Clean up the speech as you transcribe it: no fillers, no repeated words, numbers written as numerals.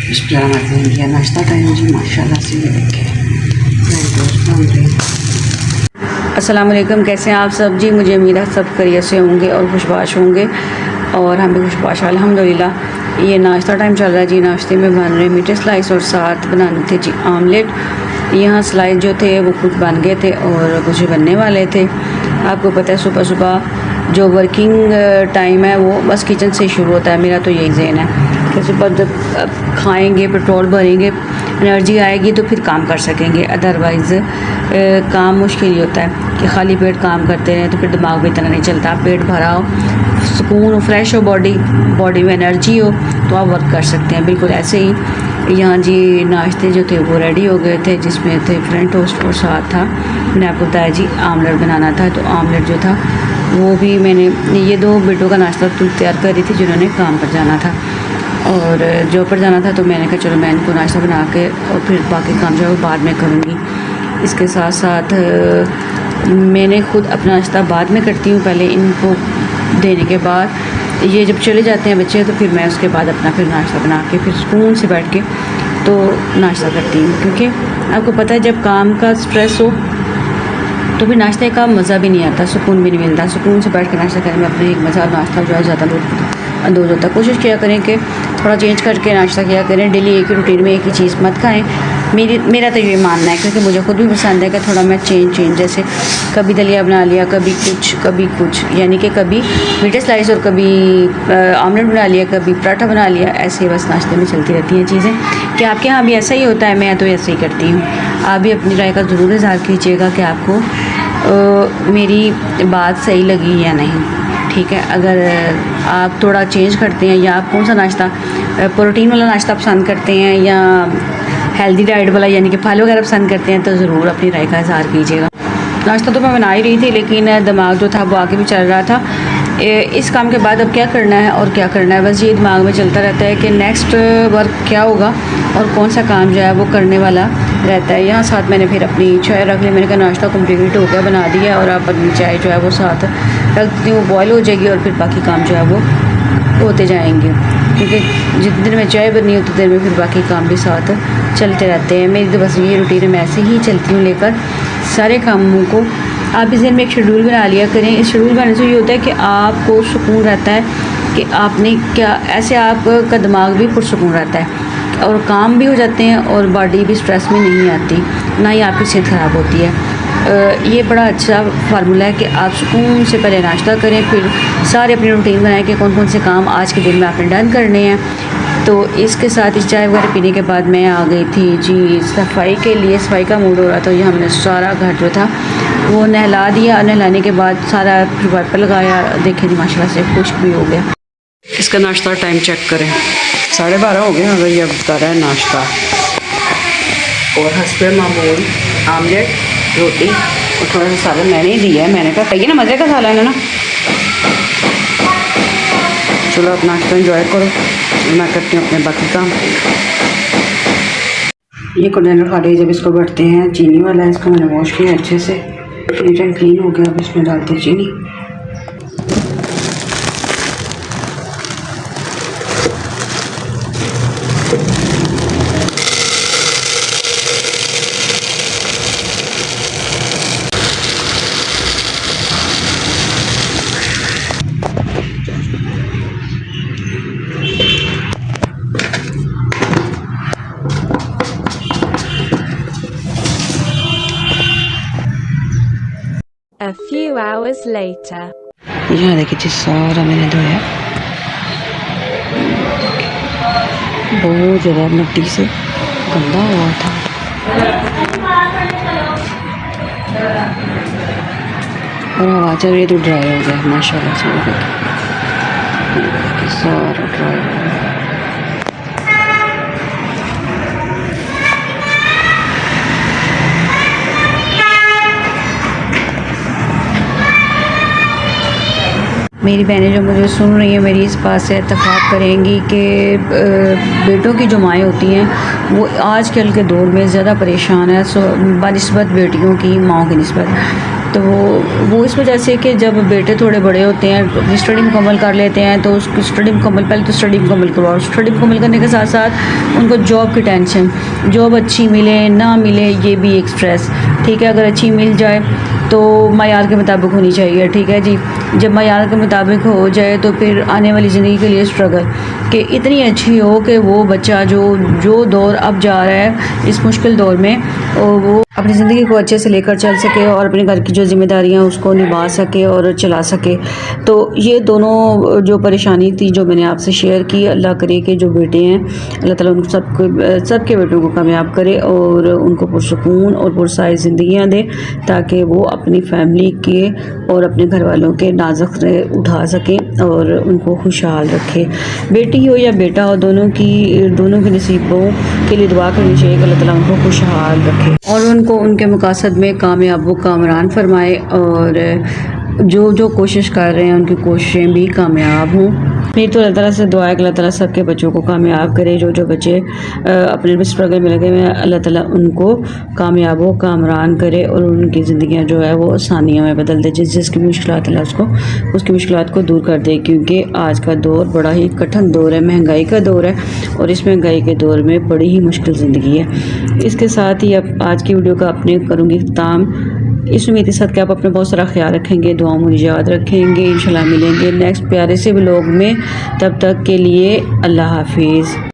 किया नाश्ता टाइम जी माशाल्लाह से ये देखें बन रही। अस्सलाम वालेकुम, कैसे हैं आप सब जी। मुझे उम्मीद है सब खैरियत से होंगे और खुशबाश होंगे और हम भी खुशबाश अल्हम्दुलिल्लाह। ये नाश्ता टाइम चल रहा है जी। नाश्ते में बन रहे मीठे स्लाइस और साथ बनाने थे जी आमलेट। यहाँ स्लाइस जो थे वो कुछ बन गए थे और कुछ बनने वाले थे। आपको पता है सुबह सुबह जो वर्किंग टाइम है वो बस किचन से शुरू होता है। मेरा तो यही ज़हन है कि सुबह जब खाएंगे, पेट्रोल भरेंगे, एनर्जी आएगी तो फिर काम कर सकेंगे। अदरवाइज़ काम मुश्किल ही होता है कि खाली पेट काम करते रहें तो फिर दिमाग भी इतना नहीं चलता। पेट भरा हो, सुकून हो, फ्रेश हो, बॉडी में एनर्जी हो तो आप वर्क कर सकते हैं। बिल्कुल ऐसे ही यहाँ जी नाश्ते जो थे वो रेडी हो गए थे, जिसमें थे फ्रेंच टोस्ट और साथ था मैंने आपको बताया जी आमलेट बनाना था। तो आमलेट जो था वो भी मैंने ये 2 बेटों का नाश्ता तैयार कर रही थी जिन्होंने काम पर जाना था और जॉब पर जाना था। तो मैंने कहा चलो मैं इनको नाश्ता बना के और फिर बाकी काम जो है वो बाद में करूँगी। इसके साथ साथ मैंने खुद अपना नाश्ता बाद में करती हूँ। पहले इनको देने के बाद ये जब चले जाते हैं बच्चे तो फिर मैं उसके बाद अपना फिर नाश्ता बना के फिर सुकून से बैठ के तो नाश्ता करती हूँ। क्योंकि आपको पता है जब काम का स्ट्रेस हो तो फिर नाश्ते का मज़ा भी नहीं आता, सुकून भी नहीं मिलता। सुकून से बैठ के नाश्ता करने में अपने एक मज़ा और नाश्ता जो है ज़्यादा लुत्फ़ होता है। कोशिश किया करें कि थोड़ा चेंज करके नाश्ता किया करें। डेली एक ही रूटीन में एक ही चीज़ मत खाएं। मेरा तो ये मानना है, क्योंकि मुझे खुद भी पसंद है कि थोड़ा मैं चेंज जैसे कभी दलिया बना लिया, कभी कुछ यानी कि कभी मीठे स्लाइस और कभी आमलेट बना लिया, कभी पराठा बना लिया। ऐसे बस नाश्ते में चलती रहती हैं चीज़ें। कि आपके यहाँ भी ऐसा ही होता है? मैं तो ऐसे ही करती हूँ। आप भी अपनी राय का ज़रूर इज़हार कीजिएगा कि आपको मेरी बात सही लगी या नहीं। ठीक है, अगर आप थोड़ा चेंज करते हैं या आप कौन सा नाश्ता प्रोटीन वाला नाश्ता पसंद करते हैं या हेल्दी डाइट वाला यानी कि फल वगैरह पसंद करते हैं तो ज़रूर अपनी राय का इज़हार कीजिएगा। नाश्ता तो मैं बना ही रही थी लेकिन दिमाग जो था वो आगे भी चल रहा था इस काम के बाद अब क्या करना है और क्या करना है। बस ये दिमाग में चलता रहता है कि नेक्स्ट वर्क क्या होगा और कौन सा काम जो है वो करने वाला रहता है। यहाँ साथ मैंने फिर अपनी चाय रख ली। मैंने कहा नाश्ता कम्प्लीट हो गया, बना दिया और आप अपनी चाय जो है वो साथ रख देती हूँ, वो बॉयल हो जाएगी और फिर बाकी काम जो है वो होते जाएंगे। क्योंकि जितनी देर में चाय बनी उतनी देर में फिर बाकी काम भी साथ चलते रहते हैं। मेरी तो बस ये रूटीन है, मैं ऐसे ही चलती हूँ लेकर सारे कामों को। आप इस दिन में एक शेड्यूल बना लिया करें। इस शेड्यूल बनाने से ये होता है कि आपको सुकून रहता है कि आपने क्या, ऐसे आपका दिमाग भी पुरसुकून रहता है और काम भी हो जाते हैं और बॉडी भी स्ट्रेस में नहीं आती, ना ही आपकी सेहत ख़राब होती है। ये बड़ा अच्छा फार्मूला है कि आप सुकून से पहले नाश्ता करें, फिर सारे अपनी रूटीन बनाएं कि कौन कौन से काम आज के दिन में आपने डन करने हैं। तो इसके साथ इस चाय वगैरह पीने के बाद मैं आ गई थी जी सफाई के लिए। सफाई का मूड हो रहा था। यहाँ हमने सारा घर जो था वो नहला दिया। नहलाने के बाद सारा वाइपर लगाया। देखें जी माशाल्लाह से खुश्क भी हो गया। इसका नाश्ता टाइम चेक करें, 12:30 हो गए। अगर ये बता रहा है नाश्ता और हस्बे मामूल आमलेट, रोटी और थोड़ा सा सालन मैंने ही दिया है। मैंने कहा कहिए ना मज़े का सालन है ना। चलो आप नाश्ता एंजॉय करो, मैं करती हूँ अपने बाकी काम। ये कंटेनर खाली जब इसको भरते हैं चीनी वाला है, इसको मैंने वॉश किया अच्छे से, नीट एंड क्लीन हो गया। अब इसमें डालते हैं चीनी। A few hours later. यहाँ देखिए जी सारा मैंने धोया, बहुत ज़्यादा मिट्टी से गंदा हुआ था। और हवा चल रही है तो ड्राई हो गया माशाल्लाह से। सारा ड्राई हो गया। मेरी बहनें जो मुझे सुन रही हैं मेरी इस बात से इत्तेफाक करेंगी कि बेटों की जो माएँ होती हैं वो आजकल के दौर में ज़्यादा परेशान है बनस्बत बेटियों की माओं की निस्बत। तो वो इस वजह से कि जब बेटे थोड़े बड़े होते हैं, अपनी स्टडी मुकम्मल कर लेते हैं, तो उसकी स्टडी मुकम्मल, पहले तो स्टडी मुकम्मल करवाओ, स्टडी मुकम्मल करने के साथ साथ उनको जॉब की टेंशन, जॉब अच्छी मिले ना मिले ये भी एक स्ट्रेस, ठीक है। अगर अच्छी मिल जाए तो मयार के मुताबिक होनी चाहिए, ठीक है जी। जब मयार के मुताबिक हो जाए तो फिर आने वाली ज़िंदगी के लिए स्ट्रगल कि इतनी अच्छी हो कि वो बच्चा जो दौर अब जा रहा है इस मुश्किल दौर में, और वो अपनी ज़िंदगी को अच्छे से लेकर चल सके और अपने घर की जो ज़िम्मेदारियाँ उसको निभा सके और चला सके। तो ये दोनों जो परेशानी थी जो मैंने आपसे शेयर की, अल्लाह करे कि जो बेटे हैं अल्लाह ताला उन सबके बेटों को कामयाब करे और उनको पुरसुकून और पुरसाई ज़िंदगियाँ दे, ताकि वो अपनी फैमिली के और अपने घर वालों के नाज़ुक उठा सकें और उनको खुशहाल रखे। बेटी हो या बेटा हो, दोनों के नसीबों के लिए दुआ करनी चाहिए कि अल्लाह ताला उनको खुशहाल रखे और उनको उनके मकासद में कामयाब व कामरान फरमाए, और जो कोशिश कर रहे हैं उनकी कोशिशें भी कामयाब हों। मेरी तो अल्लाह ताला से दुआ है कि अल्लाह ताला सबके बच्चों को कामयाब करे। जो बच्चे अपने स्ट्रगल में लगे हुए हैं, अल्लाह ताला उनको कामयाब व कामरान करे और उनकी ज़िंदगियाँ जो है वो आसानियों में बदल दे। जिसकी भी मुश्किलात अल्लाह उसकी मुश्किलात को दूर कर दे, क्योंकि आज का दौर बड़ा ही कठिन दौर है, महंगाई का दौर है, और इस महंगाई के दौर में बड़ी ही मुश्किल ज़िंदगी है। इसके साथ ही अब आज की वीडियो का अपने करूँगी इख्तिताम, इस उम्मीद के साथ कि आप अपना बहुत सारा ख्याल रखेंगे, दुआ मुझे याद रखेंगे। इंशाल्लाह मिलेंगे नेक्स्ट प्यारे से व्लॉग में, तब तक के लिए अल्लाह हाफिज़।